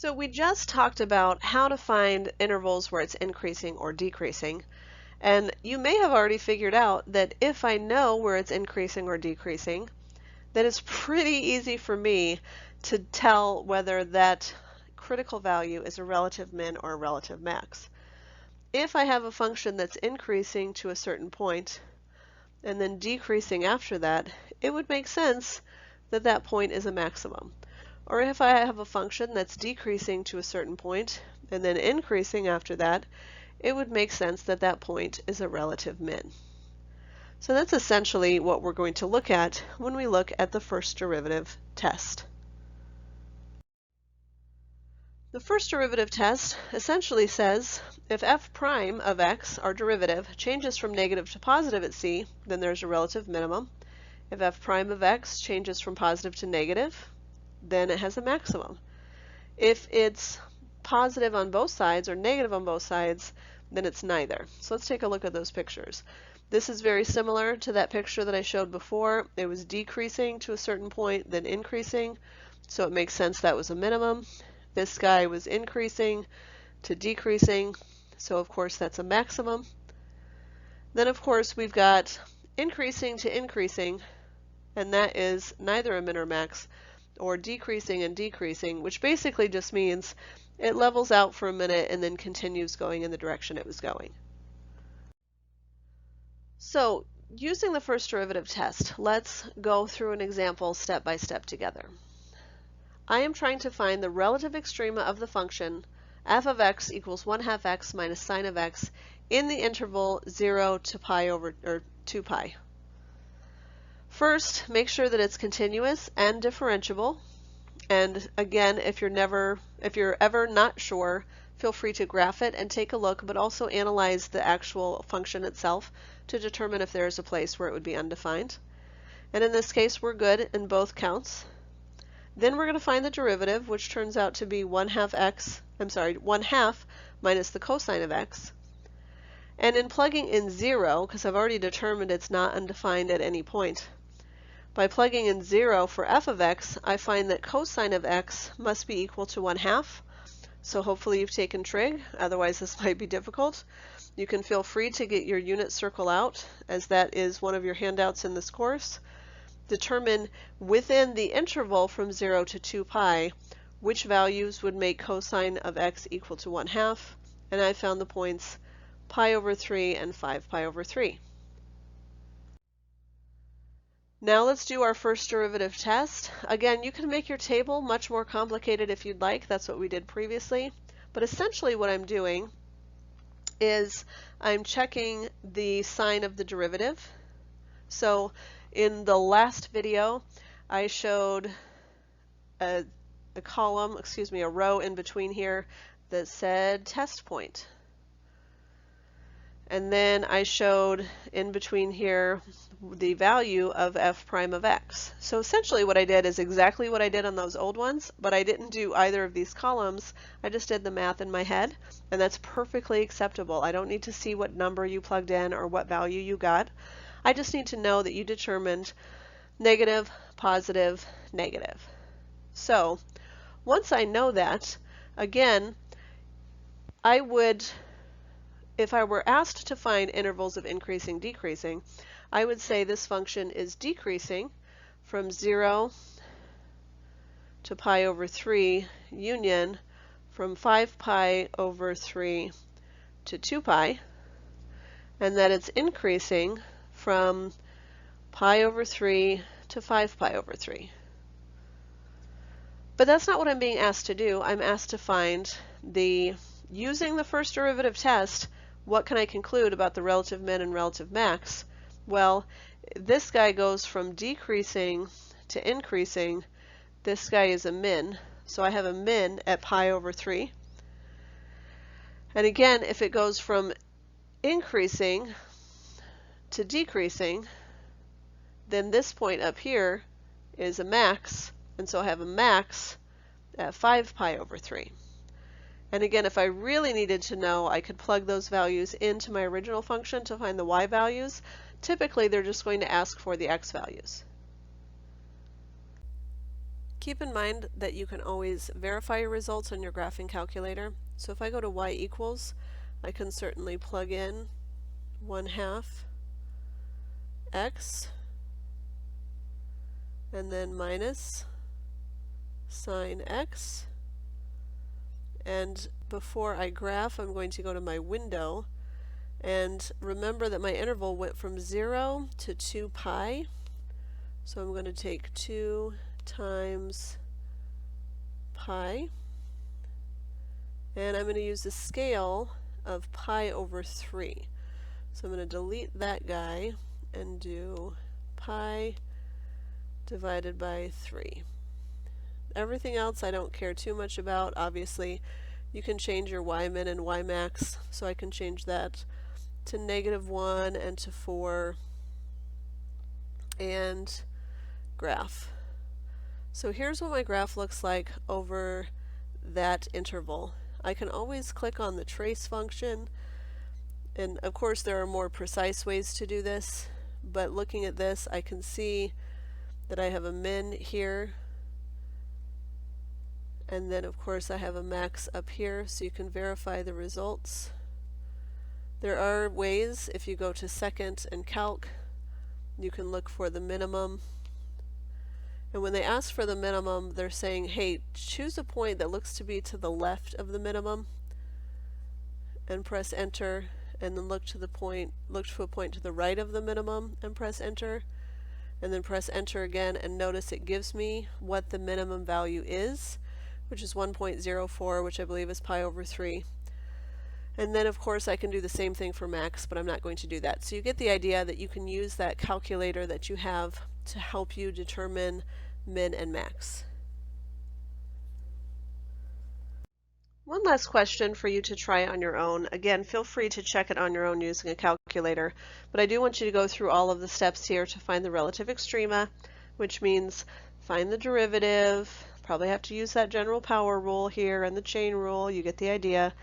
So we just talked about how to find intervals where it's increasing or decreasing. And you may have already figured out that if I know where it's increasing or decreasing, then it's pretty easy for me to tell whether that critical value is a relative min or a relative max. If I have a function that's increasing to a certain point and then decreasing after that, it would make sense that that point is a maximum. Or if I have a function that's decreasing to a certain point and then increasing after that, it would make sense that that point is a relative min. So that's essentially what we're going to look at when we look at the first derivative test. The first derivative test essentially says if f prime of x, our derivative, changes from negative to positive at c, then there's a relative minimum. If f prime of x changes from positive to negative, then it has a maximum. If it's positive on both sides or negative on both sides, then it's neither. So let's take a look at those pictures. This is very similar to that picture that I showed before. It was decreasing to a certain point, then increasing, so it makes sense that was a minimum. This guy was increasing to decreasing, so of course that's a maximum. Then of course we've got increasing to increasing, and that is neither a min or max, or decreasing and decreasing, which basically just means it levels out for a minute and then continues going in the direction it was going. So using the first derivative test, let's go through an example step by step together. I am trying to find the relative extrema of the function f of x equals 1/2 x minus sine of x in the interval 0 to pi over, or 2 pi. First, make sure that it's continuous and differentiable. And again, if you're ever not sure, feel free to graph it and take a look, but also analyze the actual function itself to determine if there is a place where it would be undefined. And in this case, we're good in both counts. Then we're going to find the derivative, which turns out to be 1/2 minus the cosine of x. And in plugging in 0, because I've already determined it's not undefined at any point, by plugging in 0 for f of x, I find that cosine of x must be equal to 1/2. So hopefully you've taken trig, otherwise this might be difficult. You can feel free to get your unit circle out, as that is one of your handouts in this course. Determine within the interval from 0 to 2 pi which values would make cosine of x equal to 1/2, and I found the points pi over 3 and 5 pi over 3. Now let's do our first derivative test. Again, you can make your table much more complicated if you'd like. That's what we did previously. But essentially what I'm doing is I'm checking the sign of the derivative. So in the last video, I showed a row in between here that said test point. And then I showed in between here the value of f prime of x. So essentially what I did is exactly what I did on those old ones, but I didn't do either of these columns. I just did the math in my head, and that's perfectly acceptable. I don't need to see what number you plugged in or what value you got. I just need to know that you determined negative, positive, negative. So once I know that, again, I would, if I were asked to find intervals of increasing, decreasing, I would say this function is decreasing from 0 to pi over 3 union from 5 pi over 3 to 2 pi, and that it's increasing from pi over 3 to 5 pi over 3. But that's not what I'm being asked to do. I'm asked to find using the first derivative test, what can I conclude about the relative min and relative max? Well, this guy goes from decreasing to increasing. This guy is a min, so I have a min at pi over 3. And again, if it goes from increasing to decreasing, then this point up here is a max, and so I have a max at 5 pi over 3. And again, if I really needed to know, I could plug those values into my original function to find the y values. Typically, they're just going to ask for the x values. Keep in mind that you can always verify your results on your graphing calculator. So if I go to y equals, I can certainly plug in 1/2 x and then minus sine x. And before I graph, I'm going to go to my window and remember that my interval went from 0 to 2 pi. So I'm going to take 2 times pi, and I'm going to use the scale of pi over 3. So I'm going to delete that guy and do pi divided by 3. Everything else I don't care too much about. Obviously, you can change your y min and y max, so I can change that to -1 and to 4 and graph. So here's what my graph looks like over that interval. I can always click on the trace function, and of course there are more precise ways to do this, but looking at this I can see that I have a min here, and then of course I have a max up here, so you can verify the results. There are ways, if you go to second and calc, you can look for the minimum. And when they ask for the minimum, they're saying, hey, choose a point that looks to be to the left of the minimum, and press enter, and then look to a point to the right of the minimum and press enter, and then press enter again, and notice it gives me what the minimum value is, which is 1.04, which I believe is pi over 3. And then of course I can do the same thing for max, but I'm not going to do that. So you get the idea that you can use that calculator that you have to help you determine min and max. One last question for you to try on your own. Again, feel free to check it on your own using a calculator, but I do want you to go through all of the steps here to find the relative extrema, which means find the derivative, probably have to use that general power rule here and the chain rule, you get the idea.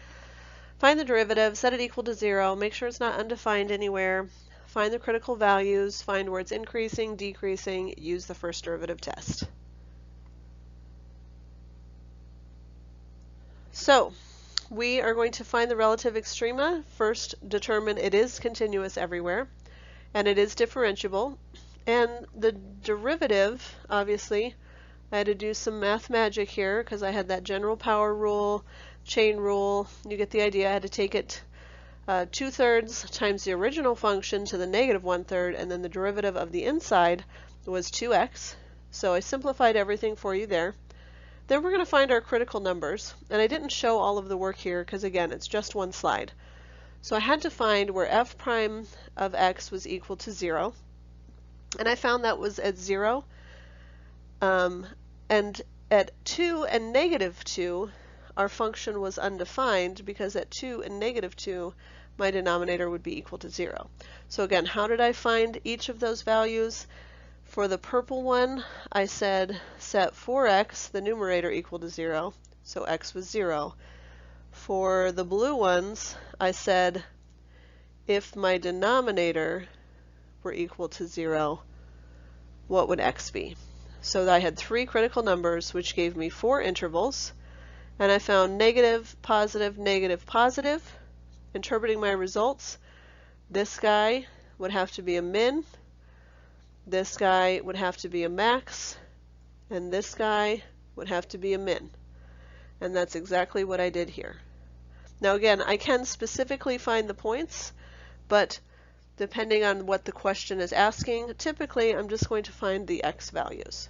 Find the derivative, set it equal to 0, make sure it's not undefined anywhere, find the critical values, find where it's increasing, decreasing, use the first derivative test. So we are going to find the relative extrema. First, determine it is continuous everywhere, and it is differentiable. And the derivative, obviously, I had to do some math magic here because I had that general power rule, chain rule. You get the idea. I had to take it 2/3 times the original function to the -1/3, and then the derivative of the inside was 2x. So I simplified everything for you there. Then we're going to find our critical numbers, and I didn't show all of the work here because again it's just one slide. So I had to find where f prime of x was equal to 0, and I found that was at 0, and at 2 and -2 our function was undefined because at 2 and -2 my denominator would be equal to 0. So again, how did I find each of those values? For the purple one, I said set 4x, the numerator, equal to 0, so x was 0. For the blue ones, I said if my denominator were equal to 0, what would x be? So I had 3 critical numbers, which gave me 4 intervals, and I found negative, positive, negative, positive. Interpreting my results, this guy would have to be a min, this guy would have to be a max, and this guy would have to be a min. And that's exactly what I did here. Now again, I can specifically find the points, but depending on what the question is asking, typically I'm just going to find the x values.